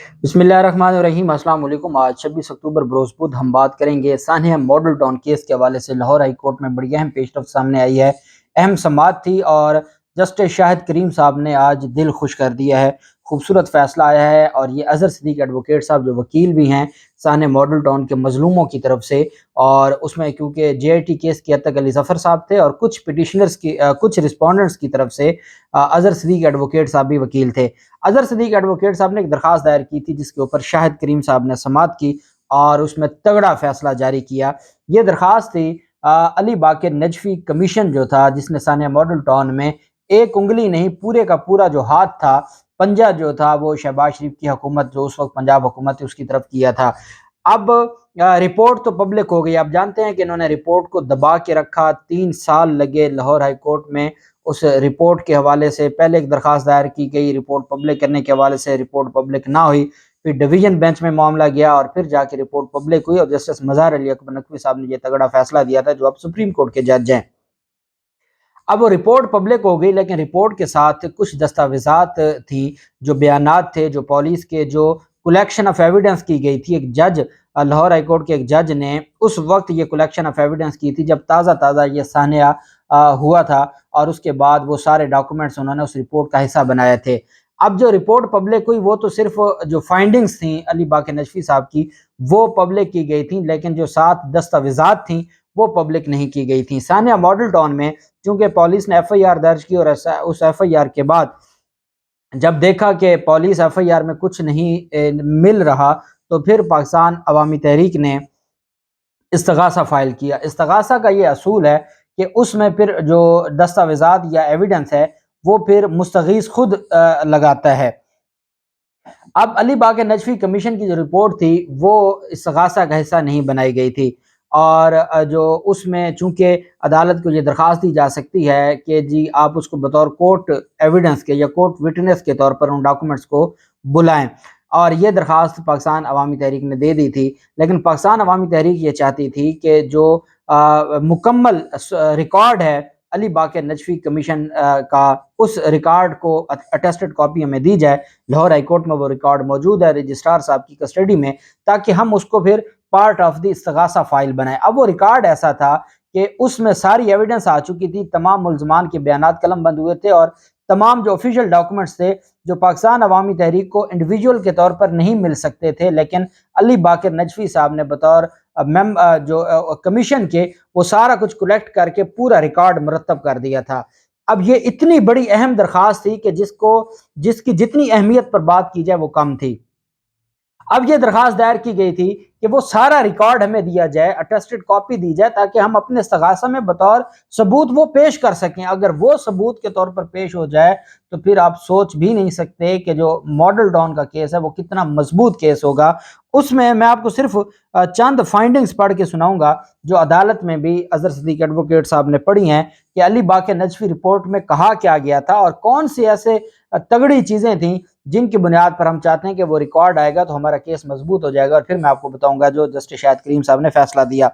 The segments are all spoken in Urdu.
بسم اللہ الرحمن الرحیم۔ السلام علیکم۔ آج 26 اکتوبر بروز بدھ ہم بات کریں گے سانحہ ماڈل ٹاؤن کیس کے حوالے سے۔ لاہور ہائی کورٹ میں بڑی اہم پیش رفت سامنے آئی ہے، اہم سماعت تھی اور جسٹس شاہد کریم صاحب نے آج دل خوش کر دیا ہے، خوبصورت فیصلہ آیا ہے۔ اور یہ اظہر صدیق ایڈوکیٹ صاحب جو وکیل بھی ہیں سانحہ ماڈل ٹاؤن کے مظلوموں کی طرف سے، اور اس میں کیونکہ جے آئی ٹی کیس کے حد تک علی ظفر صاحب تھے اور کچھ پٹیشنرز کی کچھ رسپونڈنٹس کی طرف سے اظہر صدیق ایڈوکیٹ صاحب بھی وکیل تھے۔ اظہر صدیق ایڈوکیٹ صاحب نے ایک درخواست دائر کی تھی جس کے اوپر شاہد کریم صاحب نے سماعت کی اور اس میں تگڑا فیصلہ جاری کیا۔ یہ درخواست تھی علی باقر نجفی کمیشن جو تھا، جس نے سانحہ ماڈل ٹاؤن میں ایک انگلی نہیں پورے کا پورا جو ہاتھ تھا، پنجہ جو تھا، وہ شہباز شریف کی حکومت جو اس وقت پنجاب حکومت تھی اس کی طرف کیا تھا۔ اب رپورٹ تو پبلک ہو گئی۔ آپ جانتے ہیں کہ انہوں نے رپورٹ کو دبا کے رکھا، 3 سال لگے لاہور ہائی کورٹ میں اس رپورٹ کے حوالے سے۔ پہلے ایک درخواست دائر کی گئی رپورٹ پبلک کرنے کے حوالے سے، رپورٹ پبلک نہ ہوئی، پھر ڈویژن بینچ میں معاملہ گیا اور پھر جا کے رپورٹ پبلک ہوئی، اور جسٹس مظہر علی اکبر نقوی صاحب نے یہ تگڑا فیصلہ دیا تھا جو اب سپریم کورٹ کے جج ہیں۔ اب وہ رپورٹ پبلک ہو گئی، لیکن رپورٹ کے ساتھ کچھ دستاویزات تھیں، جو بیانات تھے، جو پولیس کے جو کلیکشن آف ایویڈنس کی گئی تھی۔ ایک جج لاہور ہائی کورٹ کے ایک جج نے اس وقت یہ کلیکشن آف ایویڈنس کی تھی جب تازہ یہ سانحہ ہوا تھا، اور اس کے بعد وہ سارے ڈاکومنٹس انہوں نے اس رپورٹ کا حصہ بنائے تھے۔ اب جو رپورٹ پبلک ہوئی وہ تو صرف جو فائنڈنگز تھیں علی باقر نجفی صاحب کی وہ پبلک کی گئی تھیں، لیکن جو 7 دستاویزات تھیں وہ پبلک نہیں کی گئی تھیں۔ سانحہ ماڈل ٹاؤن میں چونکہ پولیس نے ایف آئی آر درج کی، اور اس ایف آئی آر کے بعد جب دیکھا کہ پولیس ایف آئی آر میں کچھ نہیں مل رہا، تو پھر پاکستان عوامی تحریک نے استغاثہ فائل کیا۔ استغاثہ کا یہ اصول ہے کہ اس میں پھر جو دستاویزات یا ایویڈنس ہے وہ پھر مستغیث خود لگاتا ہے۔ اب علی باقر نجفی کمیشن کی جو رپورٹ تھی وہ استغاثہ کا حصہ نہیں بنائی گئی تھی، اور جو اس میں چونکہ عدالت کو یہ درخواست دی جا سکتی ہے کہ جی آپ اس کو بطور کورٹ ایویڈنس کے یا کورٹ وٹنس کے طور پر ان ڈاکومنٹس کو بلائیں، اور یہ درخواست پاکستان عوامی تحریک نے دے دی تھی۔ لیکن پاکستان عوامی تحریک یہ چاہتی تھی کہ جو مکمل ریکارڈ ہے علی باقر نجفی کمیشن کا، اس ریکارڈ کو اٹیسٹڈ کاپی ہمیں دی جائے۔ لاہور ہائی کورٹ میں وہ ریکارڈ موجود ہے رجسٹرار صاحب کی کسٹڈی میں، تاکہ ہم اس کو پھر پارٹ آف دی استغاثہ فائل بنائیں۔ اب وہ ریکارڈ ایسا تھا کہ اس میں ساری ایویڈنس آ چکی تھی، تمام ملزمان کے بیانات قلم بند ہوئے تھے، اور تمام جو آفیشیل ڈاکومنٹس تھے جو پاکستان عوامی تحریک کو انڈیویجول کے طور پر نہیں مل سکتے تھے، لیکن علی باقر نجفی صاحب نے بطور جو کمیشن کے وہ سارا کچھ کلیکٹ کر کے پورا ریکارڈ مرتب کر دیا تھا۔ اب یہ اتنی بڑی اہم درخواست تھی کہ جس کی جتنی اہمیت پر بات کی جائے وہ کم تھی۔ اب یہ درخواست دائر کی گئی تھی کہ وہ سارا ریکارڈ ہمیں دیا جائے، اٹیسٹڈ کاپی دی جائے، تاکہ ہم اپنے استغاثہ میں بطور ثبوت وہ پیش کر سکیں۔ اگر وہ ثبوت کے طور پر پیش ہو جائے تو پھر آپ سوچ بھی نہیں سکتے کہ جو ماڈل ٹاؤن کا کیس ہے وہ کتنا مضبوط کیس ہوگا۔ اس میں آپ کو صرف چند فائنڈنگز پڑھ کے سناؤں گا جو عدالت میں بھی اظہر صدیق ایڈوکیٹ صاحب نے پڑھی ہیں، کہ علی باقر نجفی رپورٹ میں کہا کیا گیا تھا اور کون سی ایسے تگڑی چیزیں تھیں جن کی بنیاد پر ہم چاہتے ہیں کہ وہ ریکارڈ آئے گا تو ہمارا کیس مضبوط ہو جائے گا، اور پھر میں آپ کو بتاؤں گا جو جسٹس شاہد کریم صاحب نے فیصلہ دیا۔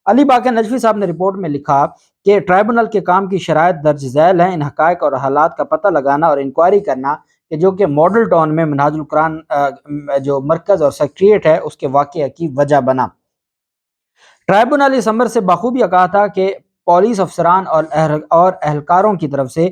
علی باقر نجفی صاحب نے رپورٹ میں لکھا کہ ٹرائبونل کے کام کی شرائط درج ذیل ہیں، ان حقائق اور حالات کا پتہ لگانا اور انکوائری کرنا کہ جو کہ ماڈل ٹاؤن میں منہاج القرآن جو مرکز اور سیکریٹریٹ ہے اس کے واقعہ کی وجہ بنا۔ ٹرائبونل اس امر سے بخوبی آگاہ تھا کہ پولیس افسران اور اہلکاروں کی طرف سے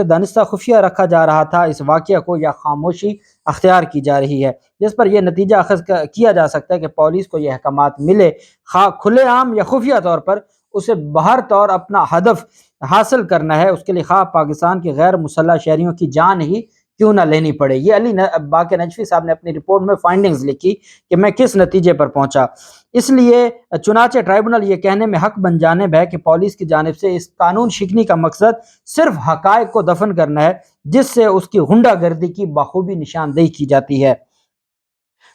دانستہ خفیہ رکھا جا رہا تھا اس واقعہ کو، یا خاموشی اختیار کی جا رہی ہے، جس پر یہ نتیجہ اخذ کیا جا سکتا ہے کہ پولیس کو یہ احکامات ملے، خواہ کھلے عام یا خفیہ طور پر، اسے بہر طور اپنا ہدف حاصل کرنا ہے، اس کے لیے خواہ پاکستان کے غیر مسلح شہریوں کی جان ہی کیوں نہ لینی پڑے۔ یہ علی باقر نجفی صاحب نے اپنی رپورٹ میں فائنڈنگز لکھی کہ میں کس نتیجے پر پہنچا۔ اس لیے چنانچہ ٹرائبونل یہ کہنے میں حق بن جانب ہے کہ پولیس کی جانب سے اس قانون شکنی کا مقصد صرف حقائق کو دفن کرنا ہے، جس سے اس کی غنڈہ گردی کی بخوبی نشاندہی کی جاتی ہے۔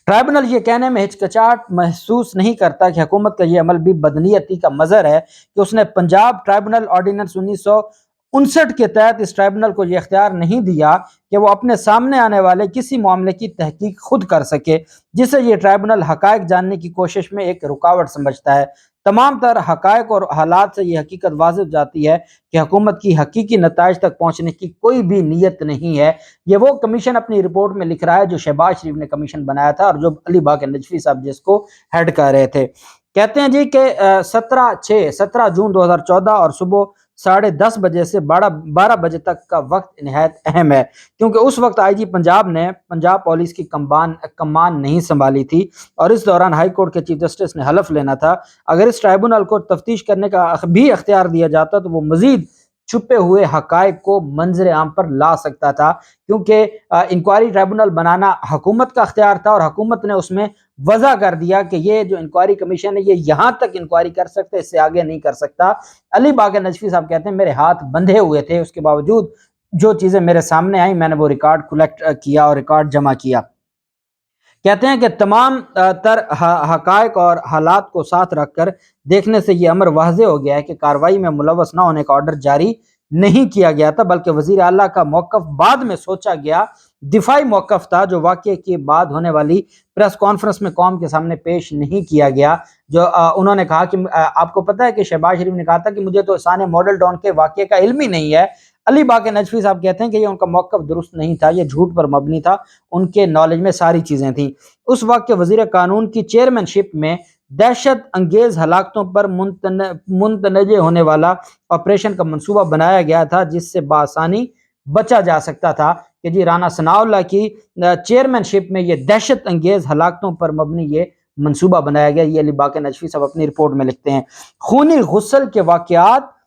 ٹرائبونل یہ کہنے میں ہچکچاہٹ محسوس نہیں کرتا کہ حکومت کا یہ عمل بھی بدنیتی کا مظہر ہے کہ اس نے پنجاب ٹرائبونل آرڈیننس 1959 کے تحت اس ٹرائبونل کو یہ اختیار نہیں دیا کہ وہ اپنے سامنے آنے والے کسی معاملے کی تحقیق خود کر سکے، جسے یہ ٹرائبونل حقائق جاننے کی کوشش میں ایک رکاوٹ سمجھتا ہے۔ تمام تر حقائق اور حالات سے یہ حقیقت واضح ہو جاتی ہے کہ حکومت کی حقیقی نتائج تک پہنچنے کی کوئی بھی نیت نہیں ہے۔ یہ وہ کمیشن اپنی رپورٹ میں لکھ رہا ہے جو شہباز شریف نے کمیشن بنایا تھا، اور جو علی باقر نجفی صاحب جس کو ہیڈ کر رہے تھے۔ کہتے ہیں جی کہ 17 جون 2014 اور صبح 10:30 بجے سے 12 بجے تک کا وقت نہایت اہم ہے، کیونکہ اس وقت آئی جی پنجاب نے پنجاب پولیس کی کمان نہیں سنبھالی تھی، اور اس دوران ہائی کورٹ کے چیف جسٹس نے حلف لینا تھا۔ اگر اس ٹرائبونل کو تفتیش کرنے کا بھی اختیار دیا جاتا تو وہ مزید چھپے ہوئے حقائق کو منظر عام پر لا سکتا تھا، کیونکہ انکوائری ٹرائبونل بنانا حکومت کا اختیار تھا، اور حکومت نے اس میں وضع کر دیا کہ یہ جو انکوائری کمیشن ہے یہ یہاں تک انکوائری کر سکتا ہے، اس سے آگے نہیں کر سکتا۔ علی باقر نجفی صاحب کہتے ہیں میرے ہاتھ بندھے ہوئے تھے، اس کے باوجود جو چیزیں میرے سامنے آئیں میں نے وہ ریکارڈ کلیکٹ کیا اور ریکارڈ جمع کیا۔ کہتے ہیں کہ تمام تر حقائق اور حالات کو ساتھ رکھ کر دیکھنے سے یہ امر واضح ہو گیا ہے کہ کارروائی میں ملوث نہ ہونے کا آرڈر جاری نہیں کیا گیا تھا، بلکہ وزیر اعلیٰ کا موقف بعد میں سوچا گیا دفاعی موقف تھا، جو واقعے کے بعد ہونے والی پریس کانفرنس میں قوم کے سامنے پیش نہیں کیا گیا۔ جو انہوں نے کہا کہ آپ کو پتہ ہے کہ شہباز شریف نے کہا تھا کہ مجھے تو سانحہ ماڈل ٹاؤن کے واقعے کا علم ہی نہیں ہے۔ علی باقر نجفی صاحب کہتے ہیں کہ یہ ان کا موقف درست نہیں تھا، یہ جھوٹ پر مبنی تھا، ان کے نالج میں ساری چیزیں تھیں۔ اس وقت کے وزیر قانون کی چیئرمین شپ میں دہشت انگیز ہلاکتوں پر مندرج ہونے والا آپریشن کا منصوبہ بنایا گیا تھا، جس سے بآسانی بچا جا سکتا تھا کہ جی رانا ثناء اللہ کی چیئرمین شپ میں یہ دہشت انگیز ہلاکتوں پر مبنی یہ منصوبہ بنایا گیا۔ یہ علی باقر نجفی صاحب اپنی رپورٹ میں لکھتے ہیں۔ خونی غسل کے واقعات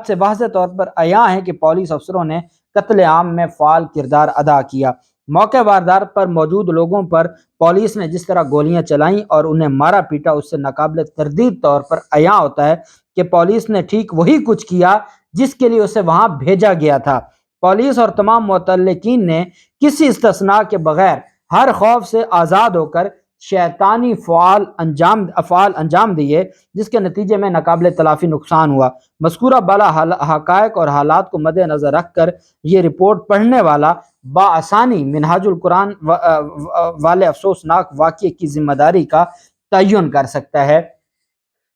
سے واضح طور پر عیاں ہے کہ پولیس افسروں نے قتل عام میں فعال کردار ادا کیا۔ موقع واردات پر موجود لوگوں پر پولیس نے جس طرح گولیاں چلائیں اور انہیں مارا پیٹا، اس سے ناقابل تردید طور پر عیاں ہوتا ہے کہ پولیس نے ٹھیک وہی کچھ کیا جس کے لیے اسے وہاں بھیجا گیا تھا۔ پولیس اور تمام متعلقین نے کسی استثناء کے بغیر ہر خوف سے آزاد ہو کر شیطانی افعال انجام دیے، جس کے نتیجے میں ناقابل تلافی نقصان ہوا۔ مذکورہ بالا حقائق اور حالات کو مد نظر رکھ کر یہ رپورٹ پڑھنے والا بآسانی منہاج القرآن والے افسوسناک واقعے کی ذمہ داری کا تعین کر سکتا ہے۔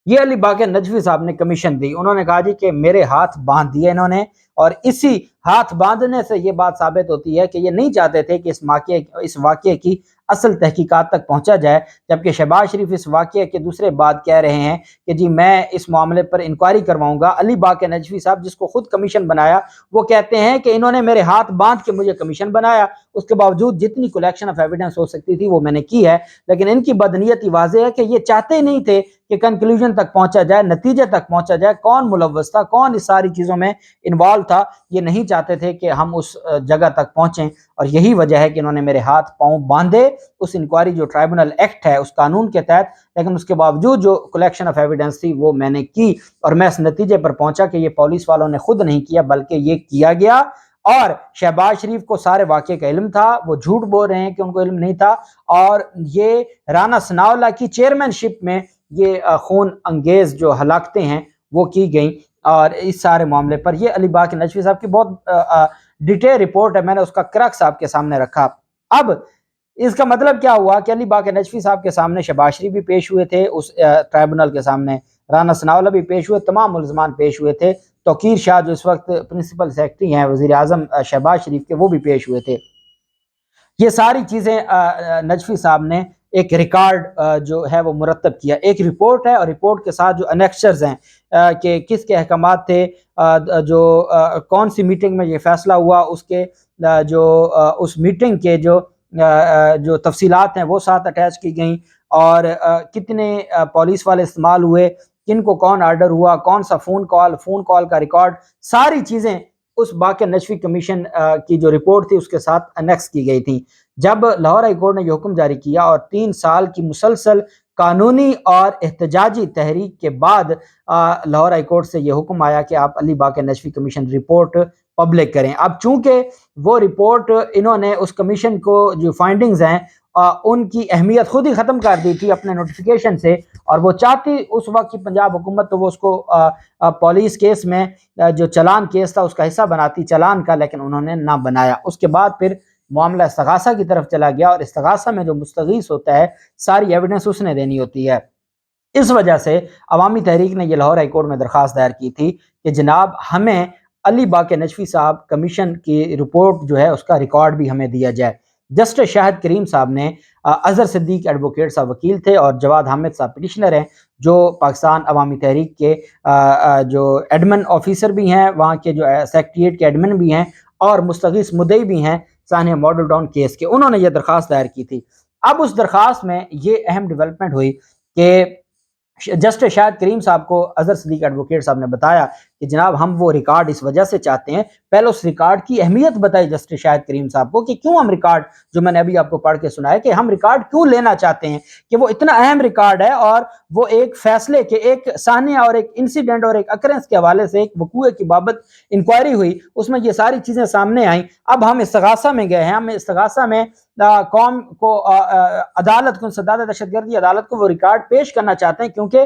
یہ علی باقر نجفی صاحب نے کمیشن دی، انہوں نے کہا جی کہ میرے ہاتھ باندھ دیے انہوں نے، اور اسی ہاتھ باندھنے سے یہ بات ثابت ہوتی ہے کہ یہ نہیں چاہتے تھے کہ اس واقعے کی اصل تحقیقات تک پہنچا جائے، جبکہ شہباز شریف اس واقعے کے دوسرے بات کہہ رہے ہیں کہ جی میں اس معاملے پر انکوائری کرواؤں گا۔ علی باقر نجفی صاحب جس کو خود کمیشن بنایا وہ کہتے ہیں کہ انہوں نے میرے ہاتھ باندھ کے مجھے کمیشن بنایا، اس کے باوجود جتنی کلیکشن آف ایویڈنس ہو سکتی تھی وہ میں نے کی ہے، لیکن ان کی بدنیتی واضح ہے کہ یہ چاہتے ہی نہیں تھے کہ کنکلوژن تک پہنچا جائے، نتیجے تک پہنچا جائے، کون ملوث تھا، کون اس ساری چیزوں میں انوالو تھا، یہ نہیں چاہتے تھے کہ ہم اس جگہ تک پہنچیں، اور یہی وجہ ہے کہ انہوں نے میرے ہاتھ پاؤں باندھے اس انکوائری جو ٹرائبونل ایکٹ ہے اس قانون کے تحت، لیکن اس کے باوجود جو کلیکشن آف ایویڈنس تھی وہ میں نے کی، اور میں اس نتیجے پر پہنچا کہ یہ پولیس والوں نے خود نہیں کیا بلکہ یہ کیا گیا، اور شہباز شریف کو سارے واقعے کا علم تھا، وہ جھوٹ بول رہے ہیں کہ ان کو علم نہیں تھا، اور یہ رانا ثناء اللہ کی چیئرمین شپ میں یہ خون انگیز جو ہلاکتیں ہیں وہ کی گئیں، اور اس سارے معاملے پر یہ علی باقر نجفی صاحب کی بہت ڈیٹیل رپورٹ ہے، میں نے اس کا کرکس آپ کے سامنے رکھا۔ اب اس کا مطلب کیا ہوا کہ علی باقر نجفی صاحب کے سامنے شہباز شریف بھی پیش ہوئے تھے، اس ٹرائبونل کے سامنے رانا ثناء اللہ بھی پیش ہوئے، تمام ملزمان پیش ہوئے تھے، توقیر شاہ جو اس وقت پرنسپل سیکرٹری ہیں وزیر اعظم شہباز شریف کے وہ بھی پیش ہوئے تھے۔ یہ ساری چیزیں نجفی صاحب نے ایک ریکارڈ جو ہے وہ مرتب کیا، ایک رپورٹ ہے، اور رپورٹ کے ساتھ جو انیکسچرز ہیں کہ کس کے احکامات تھے، جو کون سی میٹنگ میں یہ فیصلہ ہوا، اس کے جو اس میٹنگ کے جو تفصیلات ہیں وہ ساتھ اٹیچ کی گئیں، اور کتنے پولیس والے استعمال ہوئے، کن کو کون آرڈر ہوا، کون سا فون کال کا ریکارڈ، ساری چیزیں اس باقر نجفی کمیشن کی جو رپورٹ تھی اس کے ساتھ انیکس کی گئی تھی۔ جب لاہور ہائی کورٹ نے یہ حکم جاری کیا اور 3 سال کی مسلسل قانونی اور احتجاجی تحریک کے بعد لاہور ہائی کورٹ سے یہ حکم آیا کہ آپ Ali Baqir Najafi commission report public کریں۔ اب چونکہ وہ رپورٹ انہوں نے اس کمیشن کو جو فائنڈنگز ہیں ان کی اہمیت خود ہی ختم کر دی تھی اپنے نوٹیفیکیشن سے، اور وہ چاہتی اس وقت کی پنجاب حکومت تو وہ اس کو پولیس کیس میں جو چلان کیس تھا اس کا حصہ بناتی چلان کا، لیکن انہوں نے نہ بنایا۔ اس کے بعد پھر معاملہ استغاثہ کی طرف چلا گیا، اور استغاثہ میں جو مستغیث ہوتا ہے ساری ایویڈنس اس نے دینی ہوتی ہے۔ اس وجہ سے عوامی تحریک نے یہ لاہور ہائی کورٹ میں درخواست دائر کی تھی کہ جناب ہمیں علی باقر نجفی صاحب کمیشن کی رپورٹ جو ہے اس کا ریکارڈ بھی ہمیں دیا جائے۔ جسٹس شاہد کریم صاحب نے، اظہر صدیق ایڈوکیٹ صاحب وکیل تھے اور جواد حامد صاحب پٹیشنر ہیں، جو پاکستان عوامی تحریک کے جو ایڈمن آفیسر بھی ہیں، وہاں کے جو سیکریٹریٹ کے ایڈمن بھی ہیں اور مستغیث مدعی بھی ہیں سانحہ ماڈل ٹاؤن کیس کے، انہوں نے یہ درخواست دائر کی تھی۔ اب اس درخواست میں یہ اہم ڈیولپمنٹ ہوئی کہ جسٹس شاہد کریم صاحب کو اظہر صدیق ایڈوکیٹ صاحب نے بتایا کہ جناب ہم وہ ریکارڈ اس وجہ سے چاہتے ہیں۔ پہلے اس ریکارڈ کی اہمیت بتائی جسٹس شاہد کریم صاحب کو کہ کیوں ہم ریکارڈ، جو میں نے ابھی آپ کو پڑھ کے سنایا، کہ ہم ریکارڈ کیوں لینا چاہتے ہیں، کہ وہ اتنا اہم ریکارڈ ہے اور وہ ایک فیصلے کے، ایک سانحہ اور ایک انسیڈنٹ اور ایک اکرنس کے حوالے سے ایک وقوع کی بابت انکوائری ہوئی، اس میں یہ ساری چیزیں سامنے آئیں۔ اب ہم استغاثہ میں گئے ہیں، ہم استغاثہ میں قوم کو، عدالت کو، صداد دہشت گردی عدالت کو وہ ریکارڈ پیش کرنا چاہتے ہیں، کیونکہ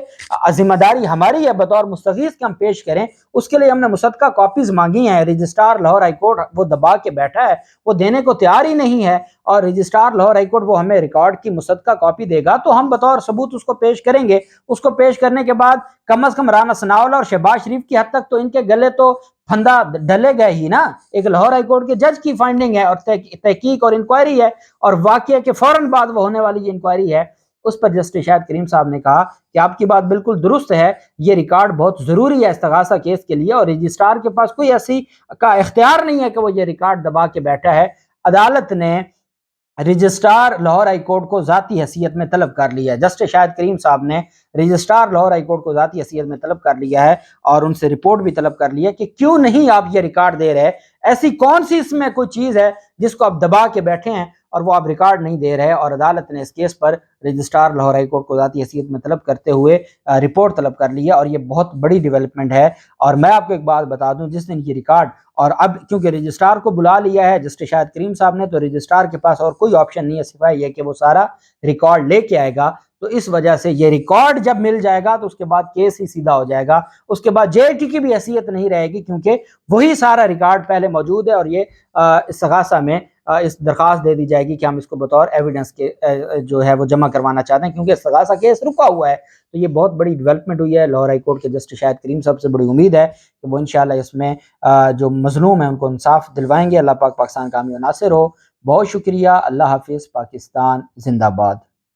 ذمہ داری ہماری ہے بطور مستغیث کہ ہم پیش کریں۔ اس کے لیے ہم نے مصدقہ کاپیز مانگی ہیں، رجسٹرار لاہور ہائی کورٹ وہ دبا کے بیٹھا ہے، وہ دینے کو تیار ہی نہیں ہے، اور رجسٹرار لاہور ہائی کورٹ وہ ہمیں ریکارڈ کی مصدقہ کاپی دے گا تو ہم بطور ثبوت اس کو پیش کریں گے۔ اس کو پیش کرنے کے بعد کم از کم رانا ثناءاللہ اور شہباز شریف کی حد تک تو ان کے گلے تو پھندا ڈلے گئے ہی نا۔ ایک لاہور ہائی کورٹ کے جج کی فائنڈنگ ہے اور تحقیق اور انکوائری ہے، اور واقعہ کے فوراً بعد وہ ہونے والی یہ انکوائری ہے۔ اس پر جسٹس شاہد کریم صاحب نے کہا کہ آپ کی بات بالکل درست ہے، یہ ریکارڈ بہت ضروری ہے استغاثہ کیس کے لیے، اور رجسٹرار کے پاس کوئی ایسی کا اختیار نہیں ہے کہ وہ یہ ریکارڈ دبا کے بیٹھا ہے۔ عدالت نے رجسٹرار لاہور ہائی کورٹ کو ذاتی حیثیت میں طلب کر لیا ہے، جسٹس شاہد کریم صاحب نے رجسٹرار لاہور ہائی کورٹ کو ذاتی حیثیت میں طلب کر لیا ہے، اور ان سے رپورٹ بھی طلب کر لیا کہ کیوں نہیں آپ یہ ریکارڈ دے رہے، ایسی کون سی اس میں کوئی چیز ہے جس کو آپ دبا کے بیٹھے ہیں اور وہ آپ ریکارڈ نہیں دے رہے۔ اور عدالت نے اس کیس پر رجسٹرار لاہور ہائی کورٹ کو ذاتی حیثیت میں طلب کرتے ہوئے رپورٹ طلب کر لیا، اور یہ بہت بڑی ڈیولپمنٹ ہے۔ اور میں آپ کو ایک بات بتا دوں، جس دن یہ ریکارڈ، اور اب کیونکہ رجسٹرار کو بلا لیا ہے جسٹس شاہد کریم صاحب نے، تو رجسٹرار کے پاس اور کوئی آپشن نہیں ہے سوائے یہ کہ وہ سارا ریکارڈ لے کے آئے گا۔ تو اس وجہ سے یہ ریکارڈ جب مل جائے گا تو اس کے بعد کیس ہی سیدھا ہو جائے گا، اس کے بعد جے ٹی کی بھی حیثیت نہیں رہے گی، کیونکہ وہی سارا ریکارڈ پہلے موجود ہے، اور یہ استغاثہ میں اس درخواست دے دی جائے گی کہ ہم اس کو بطور ایویڈنس کے جو ہے وہ جمع کروانا چاہتے ہیں، کیونکہ استغاثہ کیس رکا ہوا ہے۔ تو یہ بہت بڑی ڈیولپمنٹ ہوئی ہے۔ لاہور ہائی کورٹ کے جسٹس شاہد کریم صاحب سے بڑی امید ہے کہ وہ انشاءاللہ اس میں جو مظلوم ہیں ان کو انصاف دلوائیں گے۔ اللہ پاک پاکستان کا حامی و ناصر ہو۔ بہت شکریہ۔ اللہ حافظ۔ پاکستان زندہ باد۔